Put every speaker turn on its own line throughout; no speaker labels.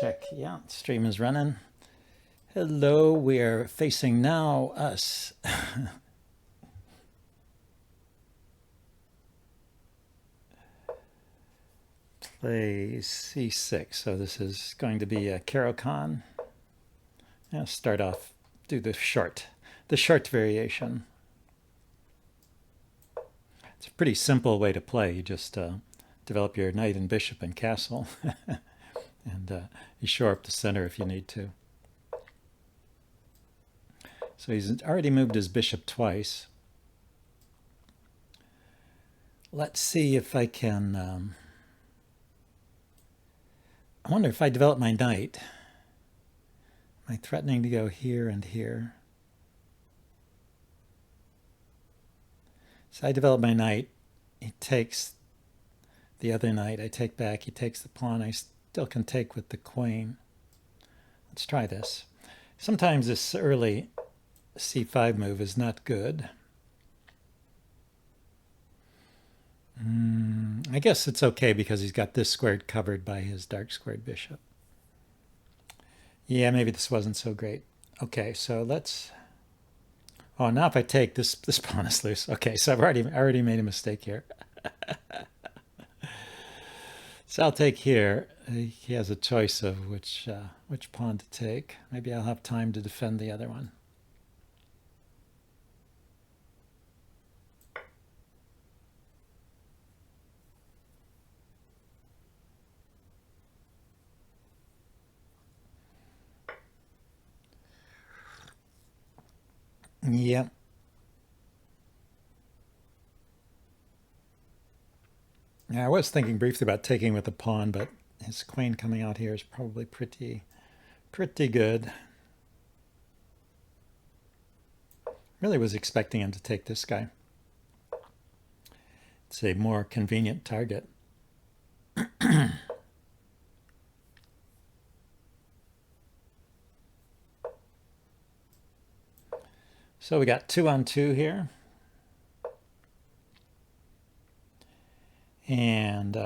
check. Yeah, stream is running. Hello, we are facing now us. Play c6. So this is going to be a Caro-Kann. I'll start off, do the short variation. It's a pretty simple way to play. You just develop your knight and bishop and castle, and you shore up the center if you need to. So he's already moved his bishop twice. Let's see if I can... I wonder if I develop my knight. Am I threatening to go here and here? So I develop my knight. He takes the other knight. I take back. He takes the pawn. I still can take with the queen. Let's try this. Sometimes this early c5 move is not good. I guess it's okay because he's got this squared covered by his dark squared bishop. Yeah, maybe this wasn't so great. Okay, so let's... Oh, now if I take this pawn is loose. Okay, so I've already made a mistake here. So I'll take here. He has a choice of which pawn to take. Maybe I'll have time to defend the other one. Yeah. I was thinking briefly about taking with the pawn, but his queen coming out here is probably pretty good. Really was expecting him to take this guy. It's a more convenient target. So we got 2-on-2 here. And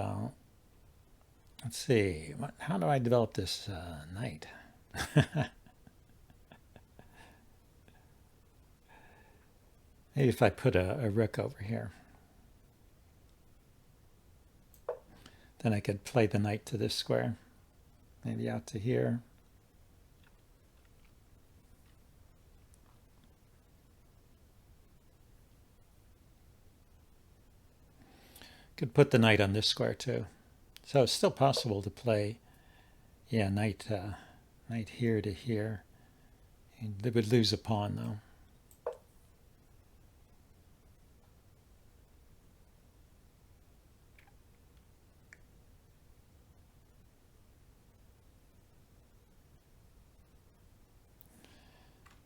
let's see, how do I develop this knight? Maybe if I put a rook over here. Then I could play the knight to this square. Maybe out to here. Could put the knight on this square too. So it's still possible to play, yeah, knight here to here. They would lose a pawn though.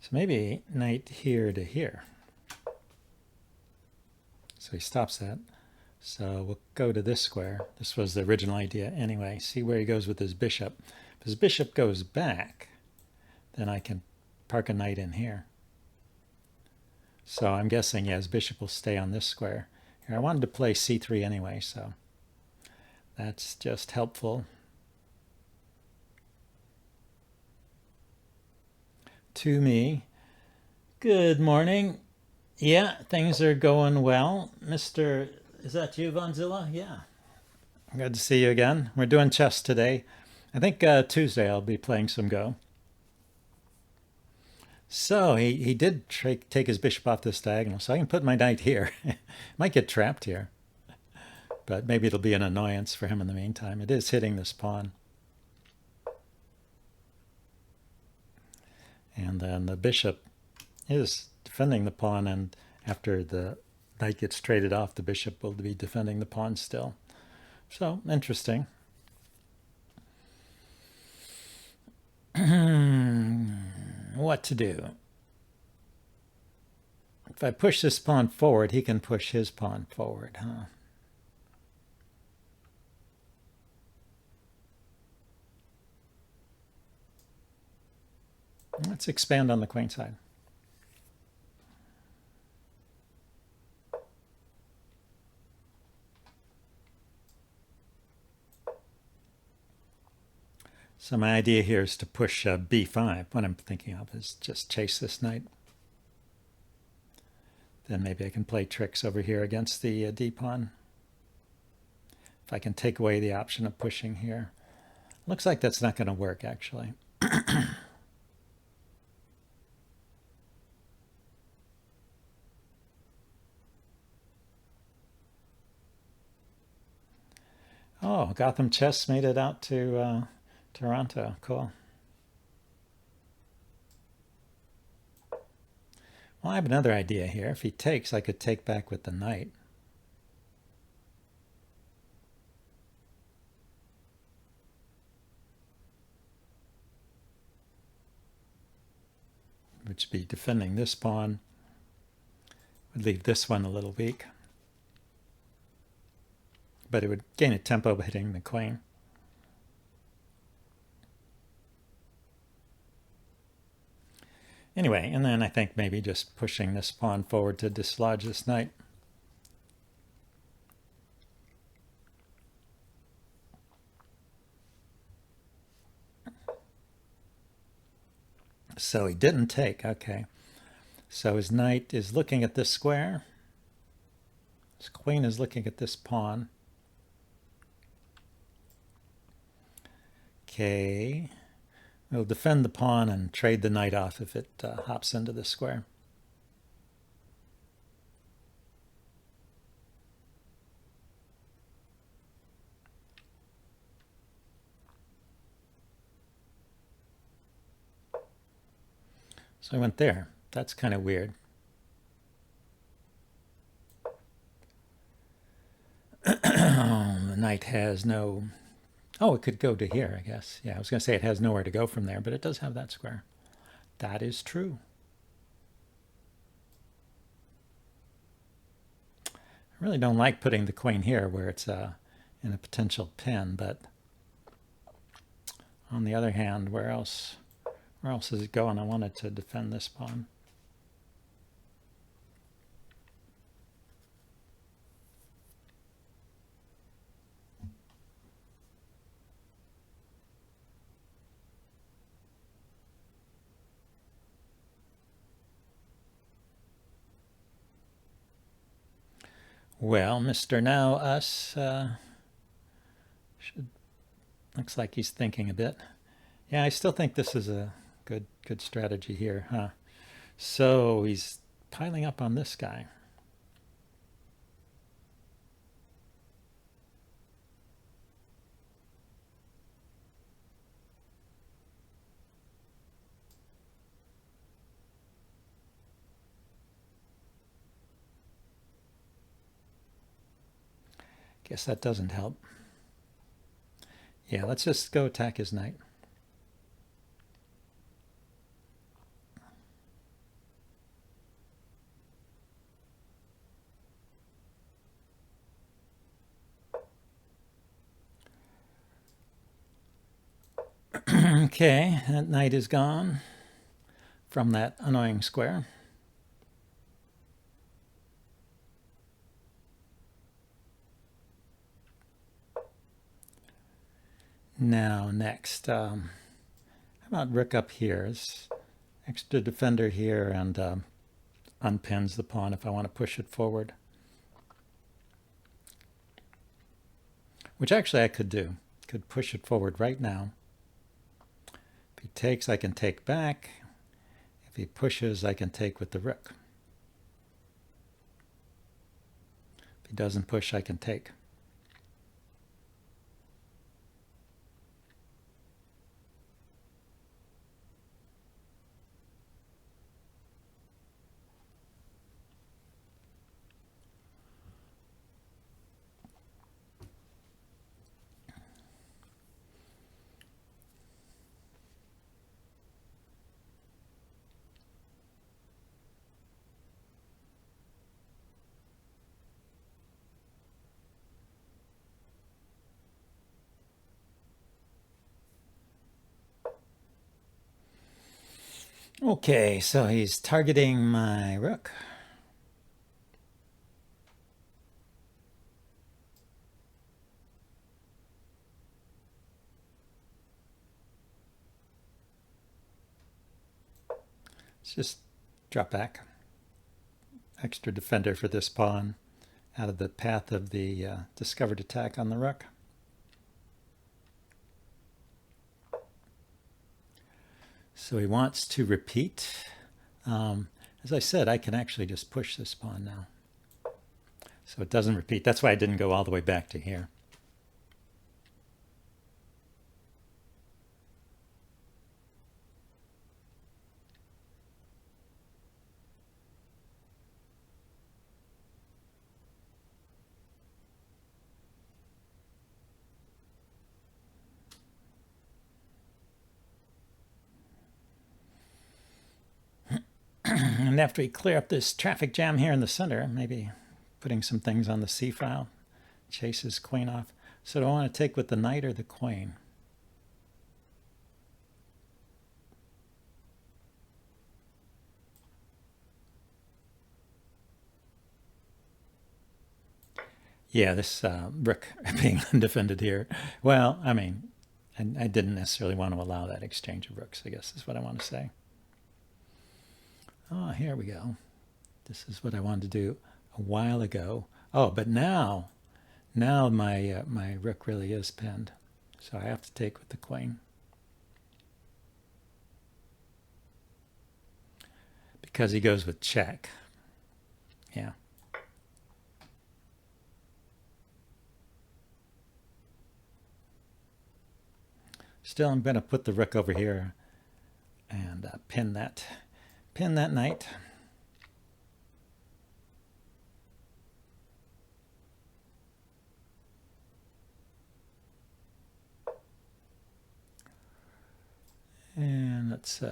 So maybe knight here to here. So he stops that. So we'll go to this square. This was the original idea anyway. See where he goes with his bishop. If his bishop goes back, then I can park a knight in here. So I'm guessing, yeah, his bishop will stay on this square. Here, I wanted to play c3 anyway, so that's just helpful. To me. Good morning. Yeah, things are going well. Is that you, Vonzilla? Yeah. Good to see you again. We're doing chess today. I think Tuesday I'll be playing some Go. So he did take his bishop off this diagonal, so I can put my knight here. Might get trapped here, but maybe it'll be an annoyance for him in the meantime. It is hitting this pawn. And then the bishop is defending the pawn, and after the knight gets traded off, the bishop will be defending the pawn still. So, interesting. What to do? If I push this pawn forward, he can push his pawn forward, huh? Let's expand on the queen side. So my idea here is to push b5. What I'm thinking of is just chase this knight. Then maybe I can play tricks over here against the d-pawn. If I can take away the option of pushing here. Looks like that's not going to work, actually. Oh, Gotham Chess made it out to Toronto. Cool. Well, I have another idea here. If he takes, I could take back with the knight. Which would be defending this pawn. Would leave this one a little weak. But it would gain a tempo by hitting the queen. Anyway, and then I think maybe just pushing this pawn forward to dislodge this knight. So he didn't take, okay. So his knight is looking at this square. His queen is looking at this pawn. Okay. We'll defend the pawn and trade the knight off if it hops into the square. So I went there. That's kind of weird. The knight has no... Oh, it could go to here, I guess. Yeah, I was going to say it has nowhere to go from there, but it does have that square. That is true. I really don't like putting the queen here where it's in a potential pin, but on the other hand, where else is it going? I wanted to defend this pawn. Well, Mr. Now Us looks like he's thinking a bit. Yeah, I still think this is a good strategy here, huh? So he's piling up on this guy. Guess that doesn't help. Yeah, let's just go attack his knight. Okay, that knight is gone from that annoying square. Now, next, how about rook up here? It's extra defender here and unpins the pawn if I want to push it forward. Which actually I could do. Could push it forward right now. If he takes, I can take back. If he pushes, I can take with the rook. If he doesn't push, I can take. Okay, so he's targeting my rook. just drop back. Extra defender for this pawn out of the path of the discovered attack on the rook. So he wants to repeat. As I said, I can actually just push this pawn now. So it doesn't repeat. That's why I didn't go all the way back to here. And after we clear up this traffic jam here in the center, maybe putting some things on the c file, chases queen off. So do I want to take with the knight or the queen? Yeah, this rook being undefended here. Well, I mean, I didn't necessarily want to allow that exchange of rooks, I guess is what I want to say. Oh, here we go. This is what I wanted to do a while ago. Oh, but now my my rook really is pinned. So I have to take with the queen. Because he goes with check. Yeah. Still, I'm going to put the rook over here and pin that knight. And let's,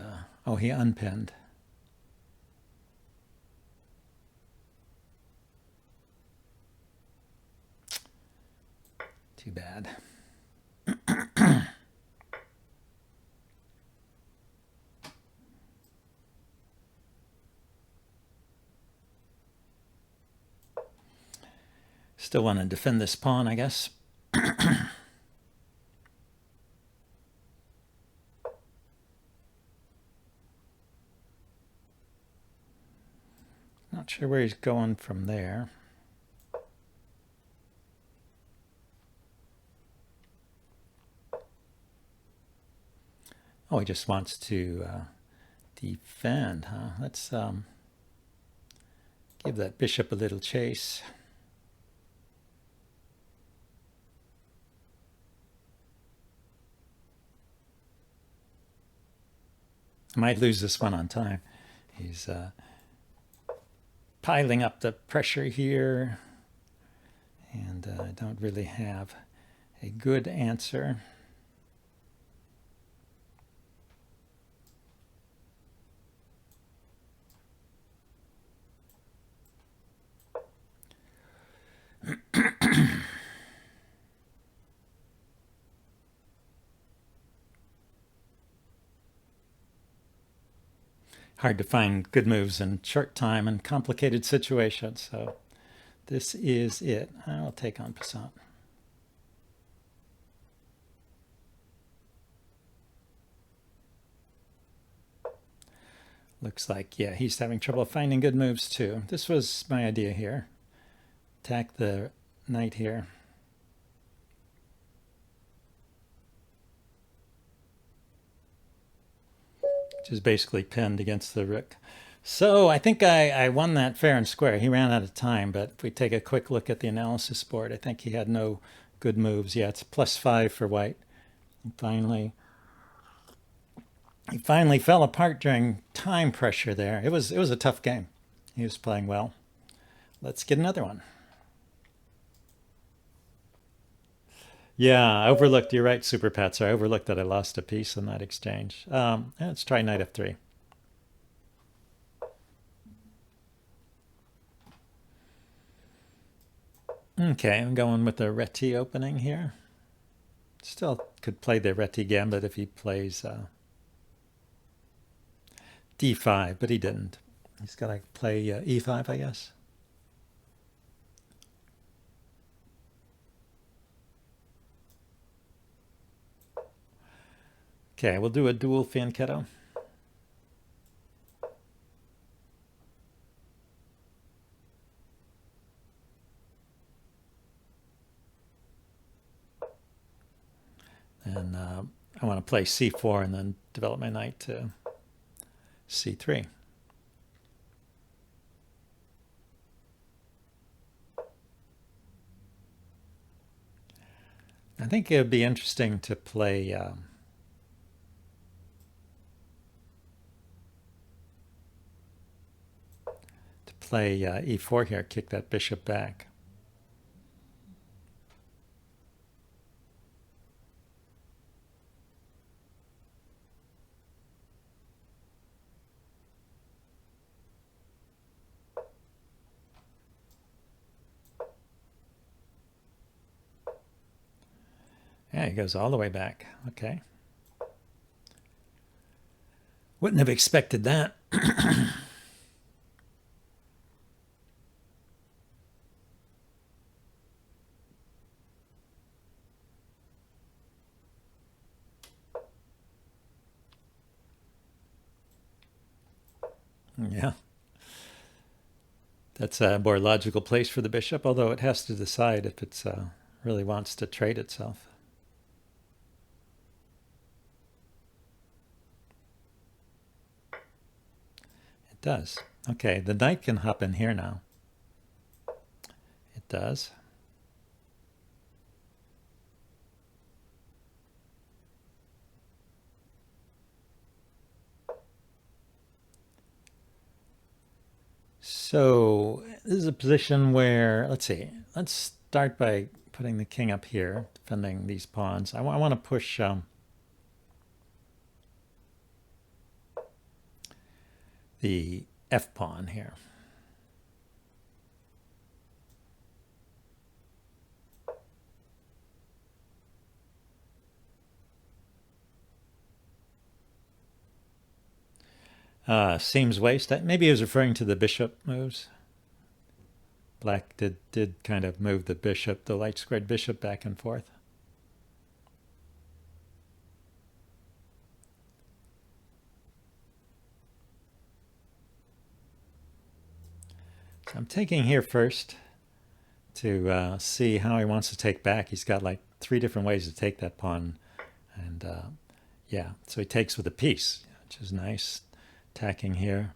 oh, he unpinned. Too bad. Still want to defend this pawn, I guess. Not sure where he's going from there. Oh, he just wants to defend, huh? Let's give that bishop a little chase. I might lose this one on time. He's piling up the pressure here, and I don't really have a good answer. Hard to find good moves in short time and complicated situations, so this is it. I'll take on passant. Looks like, yeah, he's having trouble finding good moves too. This was my idea here. Attack the knight here. Which is basically pinned against the rook. So I think I won that fair and square. He ran out of time, but if we take a quick look at the analysis board, I think he had no good moves. Yeah, it's +5 for white. And he finally fell apart during time pressure there. It was a tough game. He was playing well. Let's get another one. Yeah, I overlooked, you're right, Super Patzer. I overlooked that I lost a piece in that exchange. Let's try knight f3. Okay, I'm going with the Reti opening here. Still could play the Reti gambit if he plays d5, but he didn't. He's got to play e5, I guess. Okay, we'll do a dual fianchetto. I want to play c4 and then develop my knight to c3. I think it would be interesting to play e4 here, kick that bishop back. Yeah, he goes all the way back. Okay. Wouldn't have expected that. Yeah. That's a more logical place for the bishop, although it has to decide if it really wants to trade itself. It does. Okay, the knight can hop in here now. It does. So this is a position where, let's see, let's start by putting the king up here, defending these pawns. I want to push the f pawn here. Seems waste. Maybe he was referring to the bishop moves. Black did kind of move the bishop, the light squared bishop, back and forth. So I'm taking here first to see how he wants to take back. He's got like 3 different ways to take that pawn. And yeah, so he takes with a piece, which is nice. Attacking here.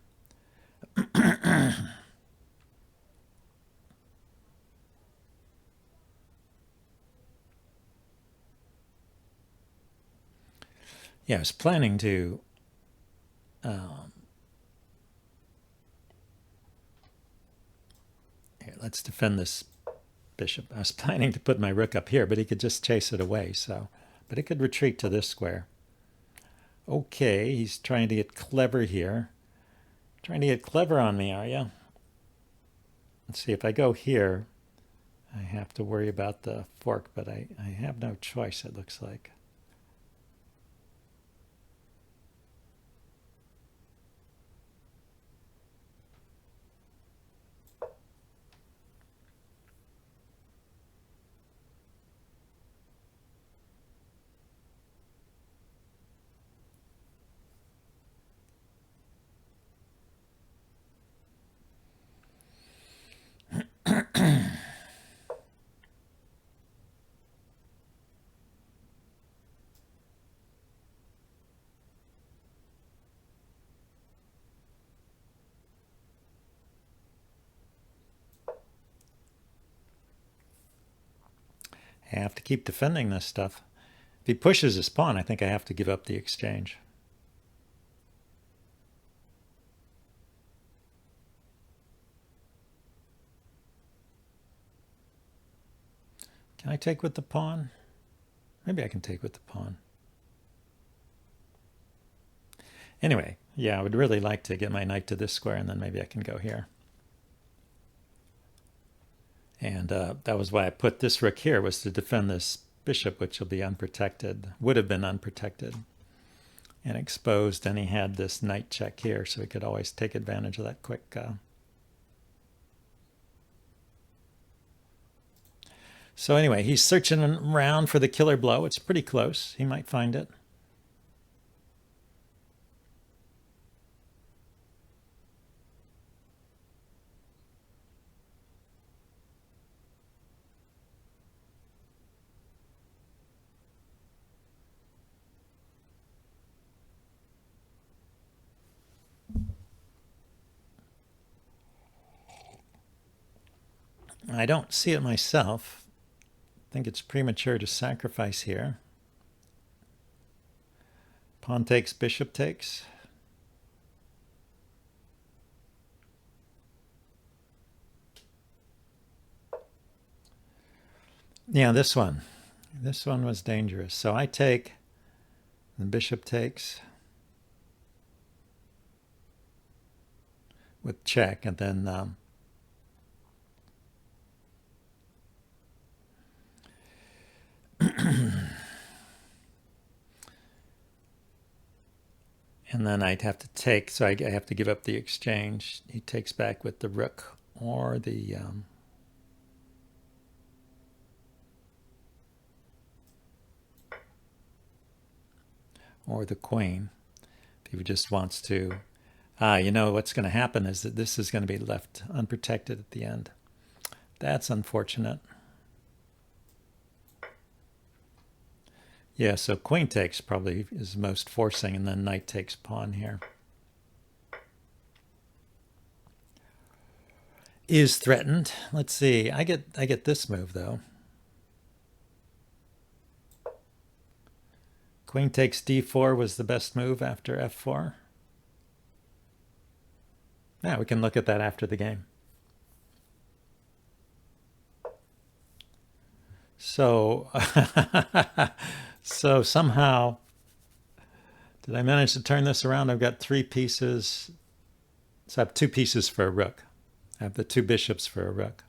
Yeah, I was planning to here, let's defend this bishop. I was planning to put my rook up here, but he could just chase it away. So, but it could retreat to this square. Okay, he's trying to get clever here. Trying to get clever on me, are you? Let's see, if I go here, I have to worry about the fork, but I have no choice, it looks like. I have to keep defending this stuff. If he pushes his pawn, I think I have to give up the exchange. Can I take with the pawn? Maybe I can take with the pawn. Anyway, yeah, I would really like to get my knight to this square, and then maybe I can go here. And that was why I put this rook here, was to defend this bishop, which will be unprotected, would have been unprotected and exposed. And he had this knight check here, so he could always take advantage of that quick. So anyway, he's searching around for the killer blow. It's pretty close. He might find it. I don't see it myself. I think it's premature to sacrifice here. Pawn takes, bishop takes. Yeah, this one. This one was dangerous. So I take, the bishop takes with check, and then and then I'd have to take, so I have to give up the exchange. He takes back with the rook or the queen, if he just wants to. You know what's going to happen is that this is going to be left unprotected at the end. That's unfortunate. Yeah, so queen takes probably is most forcing, and then knight takes pawn here. Is threatened. Let's see. I get this move though. Queen takes d4 was the best move after f4. Yeah, we can look at that after the game. So, so somehow, did I manage to turn this around? I've got 3 pieces. So I have 2 pieces for a rook. I have the 2 bishops for a rook.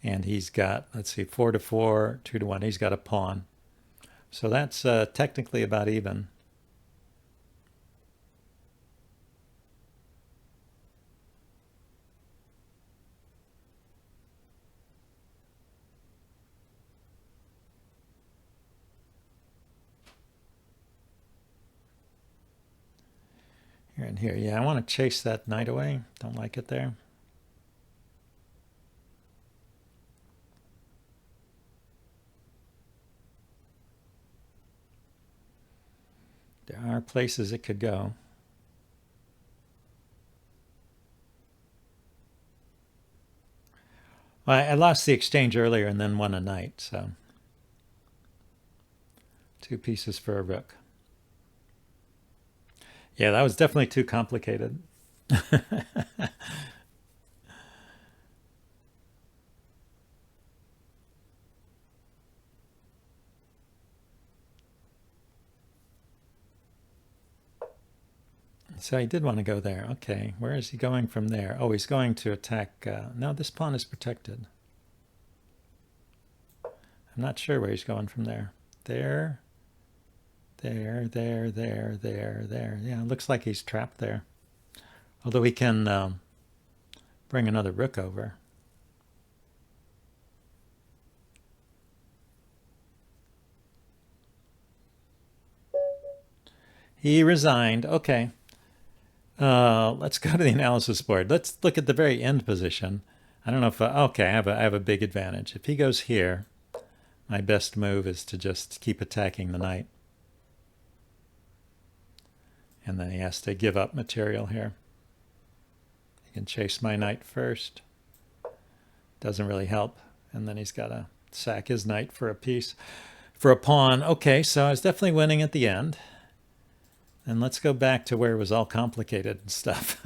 And he's got, let's see, 4 to 4, 2 to 1. He's got a pawn. So that's technically about even. Here and here. Yeah, I want to chase that knight away. Don't like it there. There are places it could go. Well, I lost the exchange earlier and then won a knight, so 2 pieces for a rook. Yeah, that was definitely too complicated. So he did want to go there. Okay, where is he going from there? Oh, he's going to attack. No, this pawn is protected. I'm not sure where he's going from there. There, there, there, there, there, there. Yeah, it looks like he's trapped there. Although he can bring another rook over. He resigned. Okay. Let's go to the analysis board. Let's look at the very end position. I don't know if, okay, I have a big advantage. If he goes here, my best move is to just keep attacking the knight. And then he has to give up material here. He can chase my knight first. Doesn't really help. And then he's got to sack his knight for a piece, for a pawn. Okay, so I was definitely winning at the end. And let's go back to where it was all complicated and stuff.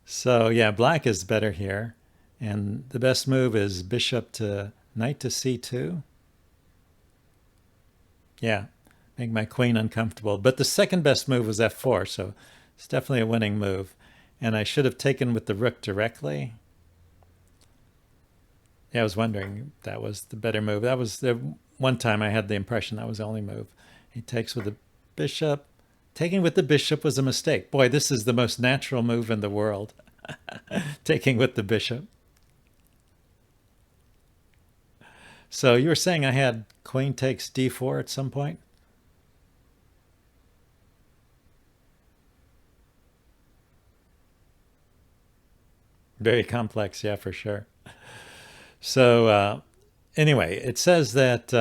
So yeah, black is better here. And the best move is bishop to knight to c2. Yeah, make my queen uncomfortable. But the second best move was f4, so it's definitely a winning move. And I should have taken with the rook directly. Yeah, I was wondering if that was the better move. That was the one time I had the impression that was the only move. He takes with the bishop. Taking with the bishop was a mistake. Boy, this is the most natural move in the world. Taking with the bishop. So you were saying I had queen takes d4 at some point? Very complex, yeah, for sure. So anyway, it says that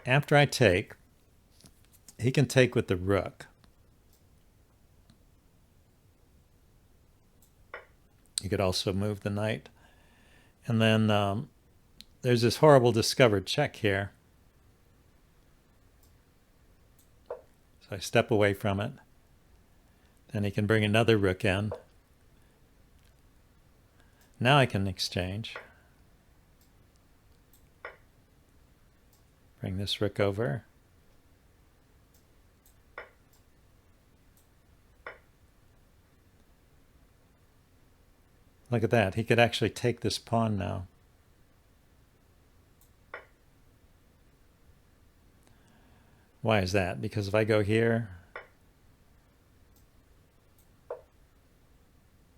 after I take, he can take with the rook. You could also move the knight. And then there's this horrible discovered check here. So I step away from it. Then he can bring another rook in. Now I can exchange. Bring this rook over. Look at that. He could actually take this pawn now. Why is that? Because if I go here...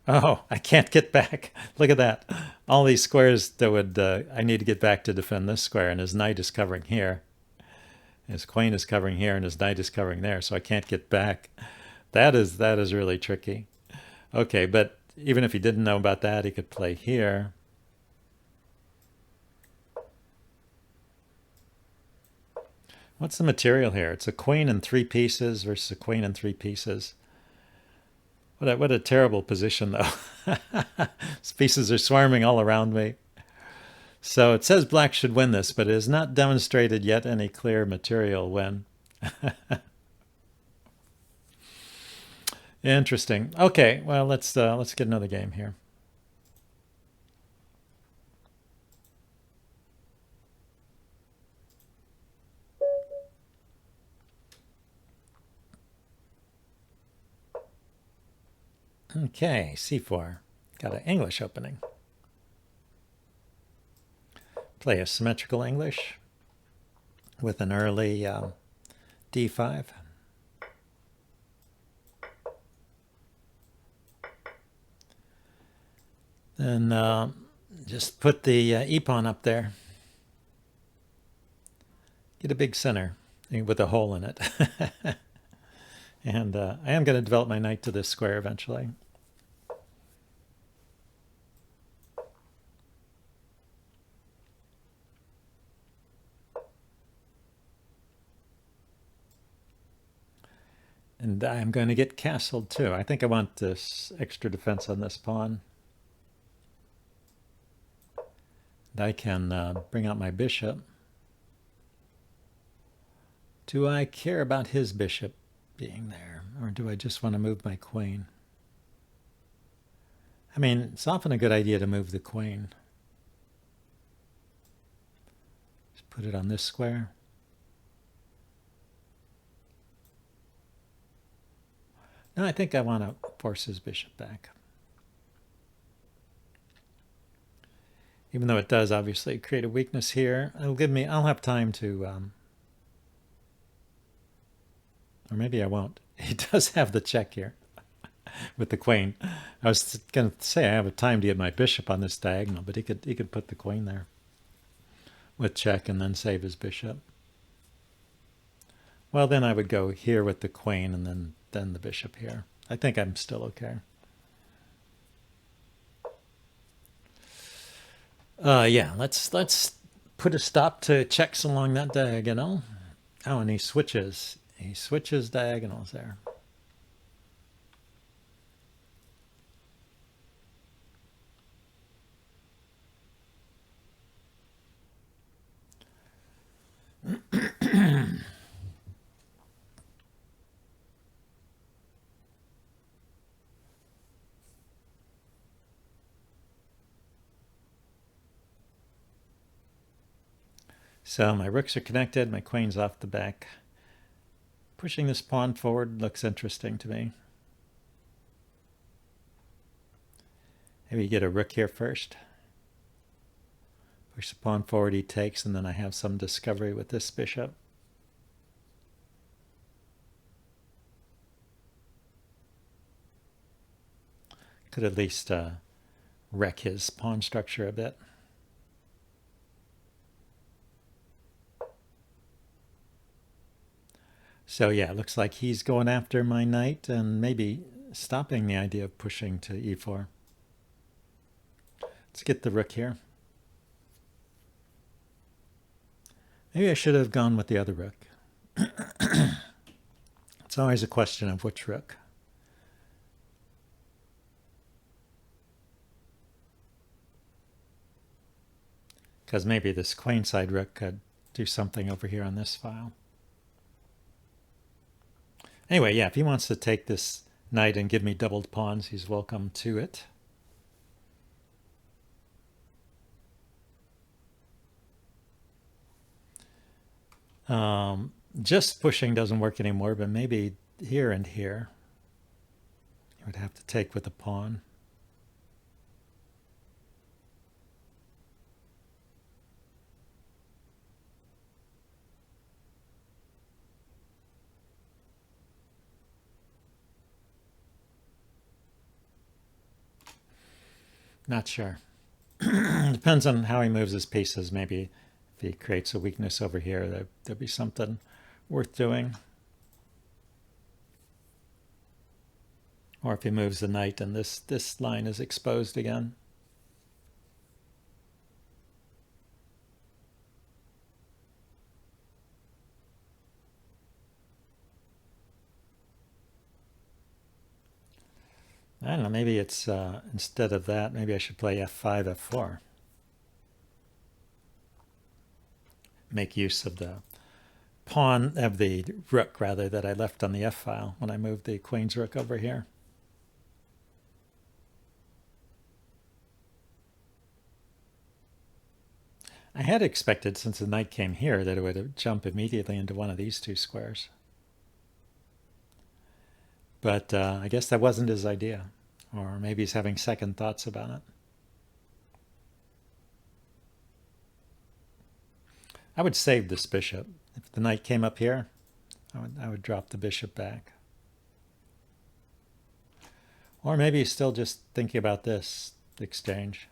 Oh, I can't get back. Look at that. All these squares that would... I need to get back to defend this square, and his knight is covering here. His queen is covering here, and his knight is covering there, so I can't get back. That is really tricky. Okay, but even if he didn't know about that, he could play here. What's the material here? It's a queen in 3 pieces versus a queen in 3 pieces. What a terrible position, though. These pieces are swarming all around me. So it says black should win this, but it has not demonstrated yet any clear material win. Interesting. Okay, well, let's get another game here. Okay, C4. Got an English opening. Play a symmetrical English with an early D5. Then just put the e-pawn up there. Get a big center with a hole in it. And I am going to develop my knight to this square eventually. And I'm going to get castled too. I think I want this extra defense on this pawn. And I can bring out my bishop. Do I care about his bishop being there, or do I just want to move my queen? I mean, it's often a good idea to move the queen. Just put it on this square. No, I think I want to force his bishop back. Even though it does obviously create a weakness here, I'll have time to, or maybe I won't. He does have the check here with the queen. I was going to say I have a time to get my bishop on this diagonal, but he could put the queen there with check and then save his bishop. Well, then I would go here with the queen and then the bishop here. I think I'm still okay. Yeah, let's put a stop to checks along that diagonal. Oh, and he switches diagonals there. So my rooks are connected, my queen's off the back. Pushing this pawn forward looks interesting to me. Maybe you get a rook here first. Push the pawn forward, he takes, and then I have some discovery with this bishop. Could at least wreck his pawn structure a bit. So yeah, it looks like he's going after my knight and maybe stopping the idea of pushing to e4. Let's get the rook here. Maybe I should have gone with the other rook. It's always a question of which rook. because maybe this queenside rook could do something over here on this file. Anyway, yeah, if he wants to take this knight and give me doubled pawns, he's welcome to it. Just pushing doesn't work anymore, but maybe here and here you would have to take with a pawn. Not sure. Depends on how he moves his pieces. Maybe if he creates a weakness over here, there'll be something worth doing. Or if he moves the knight and this line is exposed again. I don't know, maybe it's, instead of that, maybe I should play f5, f4. Make use of the pawn, of the rook, rather, that I left on the f file when I moved the queen's rook over here. I had expected, since the knight came here, that it would jump immediately into one of these two squares. But I guess that wasn't his idea. Or maybe he's having second thoughts about it. I would save this bishop. If the knight came up here, I would drop the bishop back. Or maybe he's still just thinking about this exchange.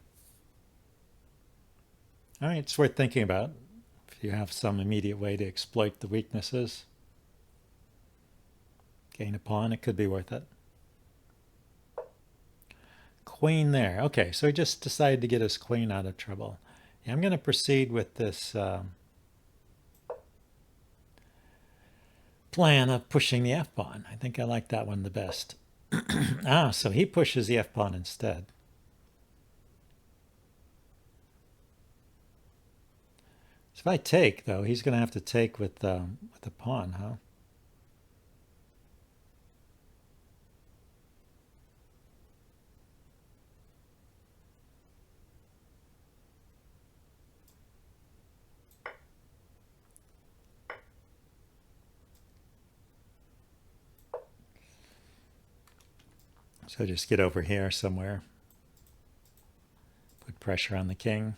All right, it's worth thinking about if you have some immediate way to exploit the weaknesses. Gain a pawn, it could be worth it. Queen there. Okay, so he just decided to get his queen out of trouble. Yeah, I'm going to proceed with this plan of pushing the f-pawn. I think I like that one the best. So he pushes the f-pawn instead. So if I take, though, he's going to have to take with the pawn, huh? So just get over here somewhere. Put pressure on the king.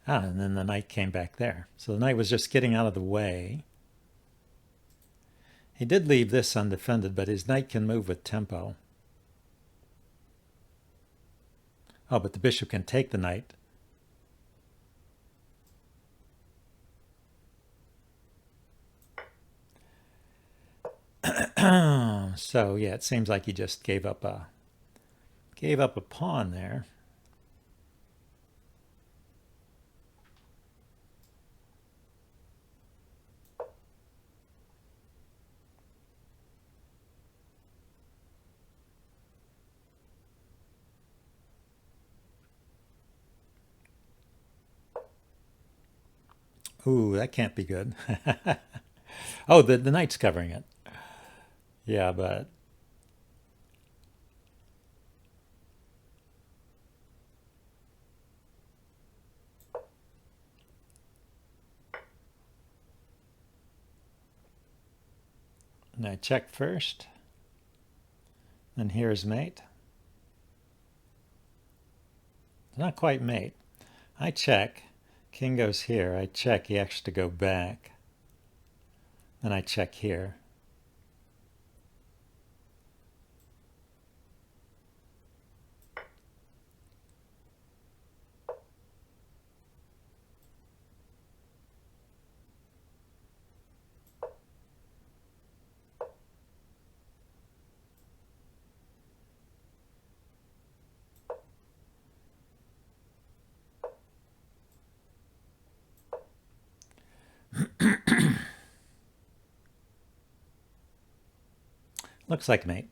And then the knight came back there. So the knight was just getting out of the way. He did leave this undefended, but his knight can move with tempo. Oh, but the bishop can take the knight. So yeah, it seems like he just gave up a pawn there. Ooh, that can't be good. Oh, the knight's covering it. Yeah, but and I check first. Then here's mate. Not quite mate. I check. King goes here. I check. He has to go back. Then I check here. Looks like mate.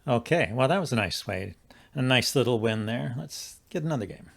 Okay, well, that was a nice way. A nice little win there. Let's get another game.